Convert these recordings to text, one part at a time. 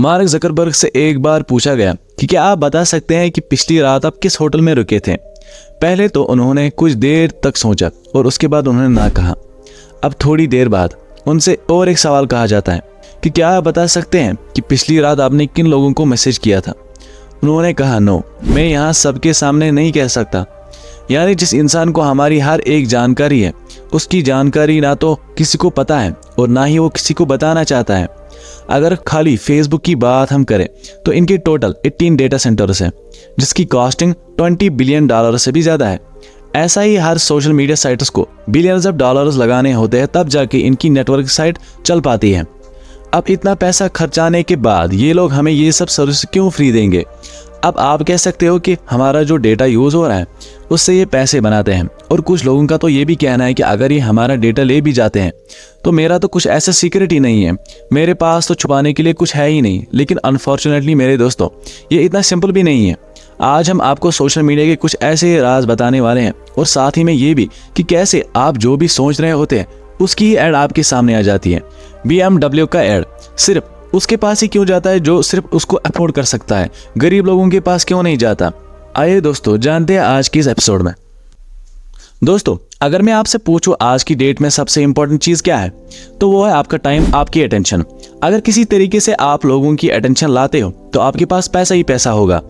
Mark Zuckerberg से एक बार पूछा गया कि क्या आप बता सकते हैं कि पिछली रात आप किस होटल में रुके थे। पहले तो उन्होंने कुछ देर तक सोचा और उसके बाद उन्होंने ना कहा। अब थोड़ी देर बाद उनसे और एक सवाल कहा जाता है कि क्या आप बता सकते हैं कि पिछली रात आपने किन लोगों को मैसेज किया था। उन्होंने कहा नो, मैं यहाँ सबके सामने नहीं कह सकता। यानी जिस इंसान को हमारी हर एक जानकारी है, उसकी जानकारी ना तो किसी को पता है और ना ही वो किसी को बताना चाहता है। अगर खाली फेसबुक की बात हम करें तो इनके टोटल 18 डेटा सेंटर्स हैं, जिसकी कॉस्टिंग $20 बिलियन से भी ज़्यादा है। ऐसा ही हर सोशल मीडिया साइट्स को बिलियंस ऑफ डॉलर्स लगाने होते हैं, तब जाके इनकी नेटवर्क साइट चल पाती है। अब इतना पैसा खर्चाने के बाद ये लोग हमें ये सब सर्विस क्यों फ्री देंगे। अब आप कह सकते हो कि हमारा जो डेटा यूज़ हो रहा है उससे ये पैसे बनाते हैं, और कुछ लोगों का तो ये भी कहना है कि अगर ये हमारा डेटा ले भी जाते हैं तो मेरा तो कुछ ऐसा सीक्रेट ही नहीं है, मेरे पास तो छुपाने के लिए कुछ है ही नहीं। लेकिन अनफॉर्चुनेटली मेरे दोस्तों, ये इतना सिंपल भी नहीं है। आज हम आपको सोशल मीडिया के कुछ ऐसे राज बताने वाले हैं, और साथ ही में ये भी कि कैसे आप जो भी सोच रहे होते हैं उसकी ही ऐड आपके सामने आ जाती है। BMW का ऐड सिर्फ उसके पास ही क्यों जाता है जो सिर्फ उसको अफोर्ड कर सकता है, गरीब लोगों के पास क्यों नहीं जाता। आइए दोस्तों जानते हैं आज की इस एपिसोड में। दोस्तों, अगर मैं आपसे पूछूं आज की डेट में सबसे इंपॉर्टेंट चीज क्या है, तो वो है आपका टाइम, आपकी अटेंशन। अगर किसी तरीके से आप लोगों की अटेंशन लाते हो तो आपके पास पैसा ही पैसा होगा।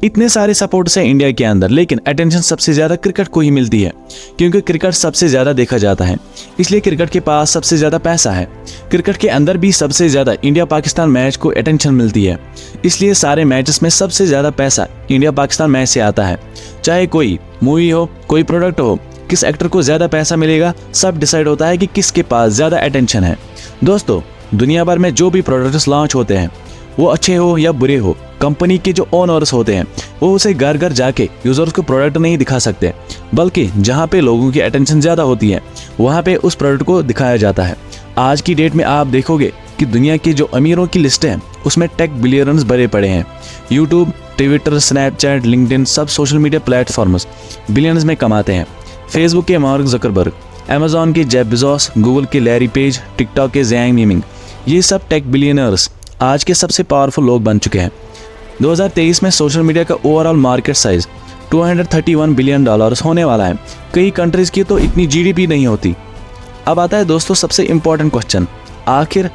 इतने सारे सपोर्ट्स हैं इंडिया के अंदर, लेकिन अटेंशन सबसे ज्यादा क्रिकेट को ही मिलती है, क्योंकि क्रिकेट सबसे ज्यादा देखा जाता है, इसलिए क्रिकेट के पास सबसे ज्यादा पैसा है। क्रिकेट के अंदर भी सबसे ज्यादा इंडिया पाकिस्तान मैच को अटेंशन मिलती है, इसलिए सारे मैचेस में सबसे ज्यादा पैसा इंडिया पाकिस्तान मैच से आता है। चाहे कोई मूवी हो, कोई प्रोडक्ट हो, किस एक्टर को ज्यादा पैसा मिलेगा, सब डिसाइड होता है कि किसके पास ज्यादा अटेंशन है। दोस्तों, दुनिया भर में जो भी प्रोडक्ट्स लॉन्च होते हैं, वो अच्छे हो या बुरे हो, कंपनी के जो ओनर्स होते हैं वो उसे घर घर जाके यूजर्स को प्रोडक्ट नहीं दिखा सकते, बल्कि जहाँ पे लोगों की अटेंशन ज़्यादा होती है वहाँ पे उस प्रोडक्ट को दिखाया जाता है। आज की डेट में आप देखोगे कि दुनिया के जो अमीरों की लिस्ट है उसमें टेक बिलियनर्स भरे पड़े हैं। यूट्यूब, ट्विटर, स्नैपचैट, लिंक्डइन, सब सोशल मीडिया प्लेटफॉर्म्स बिलियंस में कमाते हैं। फेसबुक के मार्क जकरबर्ग, अमेजॉन के जेफ बेजोस, गूगल के लैरी पेज, टिकटॉक के ज़ैंग मीमिंग, ये सब टेक बिलियनर्स आज के सबसे पावरफुल लोग बन चुके हैं। 2023 में सोशल मीडिया का ओवरऑल मार्केट साइज $231 बिलियन होने वाला है। कई कंट्रीज की तो इतनी जीडीपी नहीं होती। अब आता है दोस्तों सबसे इम्पोर्टेंट क्वेश्चन, आखिर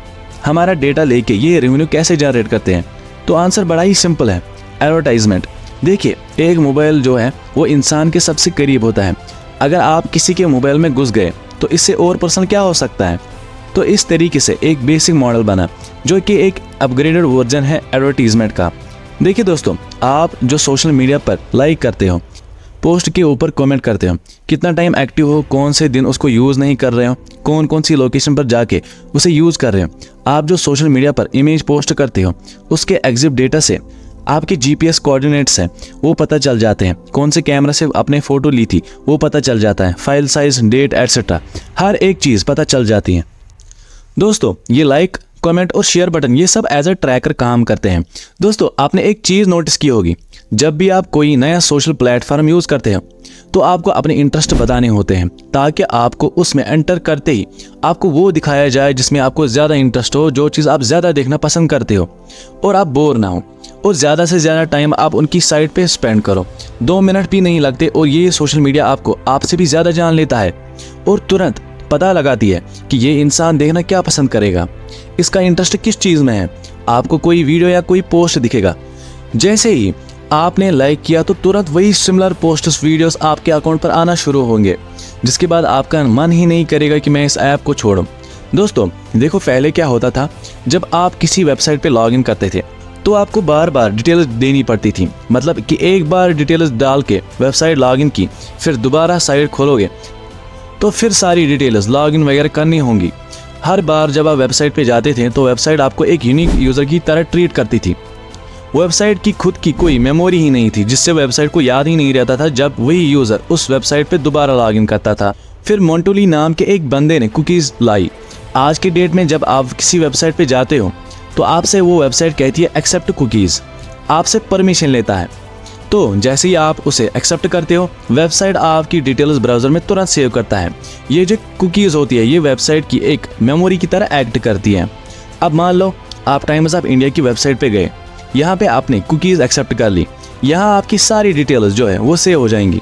हमारा डेटा लेके ये रेवेन्यू कैसे जनरेट करते हैं। तो आंसर बड़ा ही सिंपल है, एडवर्टाइजमेंट। देखिए, एक मोबाइल जो है वो इंसान के सबसे करीब होता है। अगर आप किसी के मोबाइल में घुस गए तो इससे और पर्सन क्या हो सकता है। तो इस तरीके से एक बेसिक मॉडल बना जो कि एक अपग्रेडेड वर्जन है एडवर्टीजमेंट का। देखिए दोस्तों, आप जो सोशल मीडिया पर लाइक करते हो, पोस्ट के ऊपर कमेंट करते हो, कितना टाइम एक्टिव हो, कौन से दिन उसको यूज़ नहीं कर रहे हो, कौन कौन सी लोकेशन पर जाके उसे यूज़ कर रहे हो, आप जो सोशल मीडिया पर इमेज पोस्ट करते हो उसके एग्जिट डेटा से आपके GPS कोऑर्डिनेट्स हैं वो पता चल जाते हैं, कौन से कैमरा से आपने फ़ोटो ली थी वो पता चल जाता है, फाइल साइज, डेट एटसेट्रा, हर एक चीज़ पता चल जाती है। दोस्तों, ये लाइक, कमेंट और शेयर बटन ये सब एज अ ट्रैकर काम करते हैं। दोस्तों, आपने एक चीज़ नोटिस की होगी, जब भी आप कोई नया सोशल प्लेटफॉर्म यूज़ करते हो तो आपको अपने इंटरेस्ट बताने होते हैं, ताकि आपको उसमें एंटर करते ही आपको वो दिखाया जाए जिसमें आपको ज़्यादा इंटरेस्ट हो, जो चीज़ आप ज़्यादा देखना पसंद करते हो, और आप बोर ना हो, और ज़्यादा से ज़्यादा टाइम आप उनकी साइट पे स्पेंड करो। 2 मिनट भी नहीं लगते और ये सोशल मीडिया आपको आपसे भी ज़्यादा जान लेता है और तुरंत पता लगाती है कि ये इंसान देखना क्या पसंद करेगा, इसका इंटरेस्ट किस चीज़ में है। आपको कोई वीडियो या कोई पोस्ट दिखेगा, जैसे ही आपने लाइक किया तो तुरंत वही सिमिलर पोस्ट्स, वीडियोस आपके अकाउंट पर आना शुरू होंगे, जिसके बाद आपका मन ही नहीं करेगा कि मैं इस ऐप को छोड़ूं। दोस्तों देखो, पहले क्या होता था, जब आप किसी वेबसाइट पे लॉगिन करते थे तो आपको बार बार डिटेल्स देनी पड़ती थी। मतलब कि एक बार डिटेल्स डाल के वेबसाइट लॉगिन की, फिर दोबारा साइट खोलोगे तो फिर सारी डिटेल्स लॉगिन वगैरह करनी होंगी। हर बार जब आप वेबसाइट पे जाते थे तो वेबसाइट आपको एक यूनिक यूज़र की तरह ट्रीट करती थी। वेबसाइट की खुद की कोई मेमोरी ही नहीं थी, जिससे वेबसाइट को याद ही नहीं रहता था जब वही यूज़र उस वेबसाइट पे दोबारा लॉगिन करता था। फिर मोंटोली नाम के एक बंदे ने कुकीज़ लाई। आज के डेट में जब आप किसी वेबसाइट पे जाते हो तो आपसे वो वेबसाइट कहती है एक्सेप्ट कुकीज़, आपसे परमिशन लेता है। तो जैसे ही आप उसे एक्सेप्ट करते हो, वेबसाइट आपकी डिटेल्स ब्राउज़र में तुरंत सेव करता है। ये जो कुकीज़ होती है ये वेबसाइट की एक मेमोरी की तरह एक्ट करती है। अब मान लो आप टाइम्स ऑफ इंडिया की वेबसाइट पे गए, यहाँ पे आपने कुकीज़ एक्सेप्ट कर ली, यहाँ आपकी सारी डिटेल्स जो है वो सेव हो जाएंगी।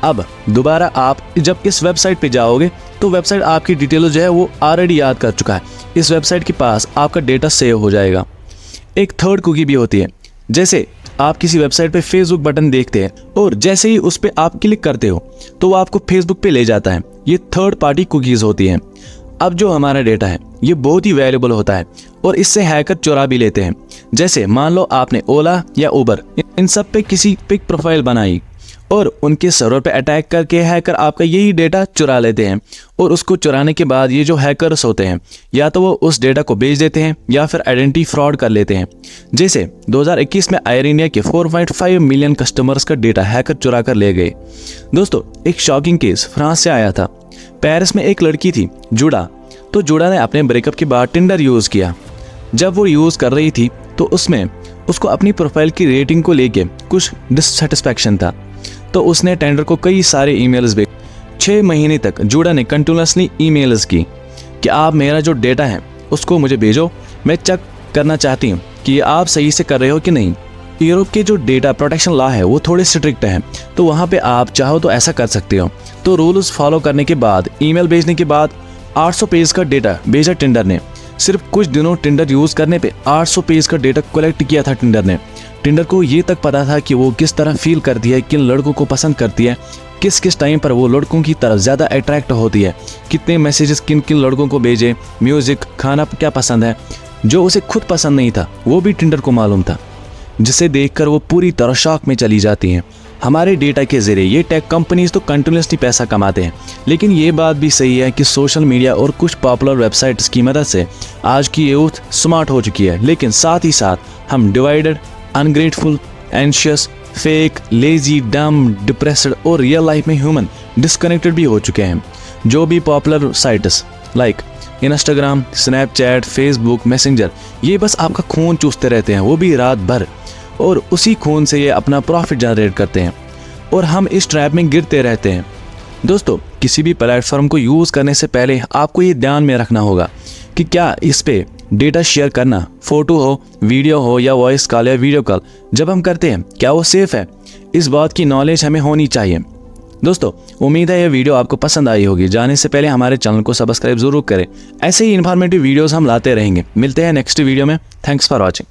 अब दोबारा आप जब इस वेबसाइट पे जाओगे तो वेबसाइट आपकी डिटेल्स जो है वो ऑलरेडी याद कर चुका है, इस वेबसाइट के पास आपका डेटा सेव हो जाएगा। एक थर्ड कुकी भी होती है, जैसे आप किसी वेबसाइट पे फेसबुक बटन देखते हैं और जैसे ही उस पर आप क्लिक करते हो तो वो आपको फेसबुक पे ले जाता है, ये थर्ड पार्टी कुकीज़ होती हैं। अब जो हमारा डेटा है ये बहुत ही वैल्यूबल होता है और इससे हैकर चुरा भी लेते हैं। जैसे मान लो आपने ओला या उबर इन सब पे किसी पिक प्रोफाइल बनाई और उनके सर्वर पे अटैक करके हैकर आपका यही डेटा चुरा लेते हैं और उसको चुराने के बाद ये जो हैकर्स होते हैं या तो वो उस डेटा को बेच देते हैं या फिर आइडेंटिटी फ्रॉड कर लेते हैं। जैसे 2021 में एयर इंडिया के 4.5 मिलियन कस्टमर्स का डेटा हैकर चुरा कर ले गए। दोस्तों, एक शॉकिंग केस फ्रांस से आया था। पेरिस में एक लड़की थी जुड़ा, तो जुड़ा ने अपने ब्रेकअप के बाद टिंडर यूज़ किया। जब वो यूज़ कर रही थी तो उसमें उसको अपनी प्रोफाइल की रेटिंग को लेके कुछ डिससेटिस्फैक्शन था, तो उसने टेंडर को कई सारे ईमेल्स भेजे। 6 महीने तक जुड़ा ने कंटिन्यूसली ईमेल्स की कि आप मेरा जो डेटा है उसको मुझे भेजो, मैं चेक करना चाहती हूँ कि आप सही से कर रहे हो कि नहीं। यूरोप के जो डेटा प्रोटेक्शन लॉ है वो थोड़े स्ट्रिक्ट हैं, तो वहाँ पे आप चाहो तो ऐसा कर सकते हो। तो रूल्स फॉलो करने के बाद ईमेल भेजने के बाद 800 पेज का डेटा भेजा टिंडर ने। सिर्फ कुछ दिनों टिंडर यूज़ करने पे 800 पेज का डेटा कलेक्ट किया था टिंडर ने। टिंडर को ये तक पता था कि वो किस तरह फील करती है, किन लड़कों को पसंद करती है, किस किस टाइम पर वो लड़कों की तरफ ज़्यादा अट्रैक्ट होती है, कितने मैसेजेस किन किन लड़कों को भेजे, म्यूज़िक, खाना क्या पसंद है। जो उसे खुद पसंद नहीं था वो भी टिंडर को मालूम था, जिसे देखकर वो पूरी तरह शॉक में चली जाती हैं। हमारे डेटा के ज़रिए ये टेक कंपनीज तो कंटिन्यूसली पैसा कमाते हैं, लेकिन ये बात भी सही है कि सोशल मीडिया और कुछ पॉपुलर वेबसाइट्स की मदद से आज की यूथ स्मार्ट हो चुकी है, लेकिन साथ ही साथ हम divided, ungrateful, anxious, fake, lazy, डम, डिप्रेस्ड और रियल लाइफ में ह्यूमन डिस्कनेक्टेड भी हो चुके हैं। जो भी popular sites like Instagram, Snapchat, Facebook, messenger, ये बस आपका खून चूसते रहते हैं, वो भी रात भर, और उसी खून से ये अपना प्रॉफिट जनरेट करते हैं और हम इस ट्रैप में गिरते रहते हैं। दोस्तों, किसी भी प्लेटफॉर्म को यूज़ करने से पहले आपको ये ध्यान में रखना होगा कि क्या इस पे डेटा शेयर करना, फ़ोटो हो, वीडियो हो या वॉइस कॉल या वीडियो कॉल जब हम करते हैं, क्या वो सेफ़ है। इस बात की नॉलेज हमें होनी चाहिए। दोस्तों, उम्मीद है यह वीडियो आपको पसंद आई होगी। जाने से पहले हमारे चैनल को सब्सक्राइब ज़रूर करें। ऐसे ही इन्फॉर्मेटिव वीडियोज़ हम लाते रहेंगे। मिलते हैं नेक्स्ट वीडियो में। Thanks for watching.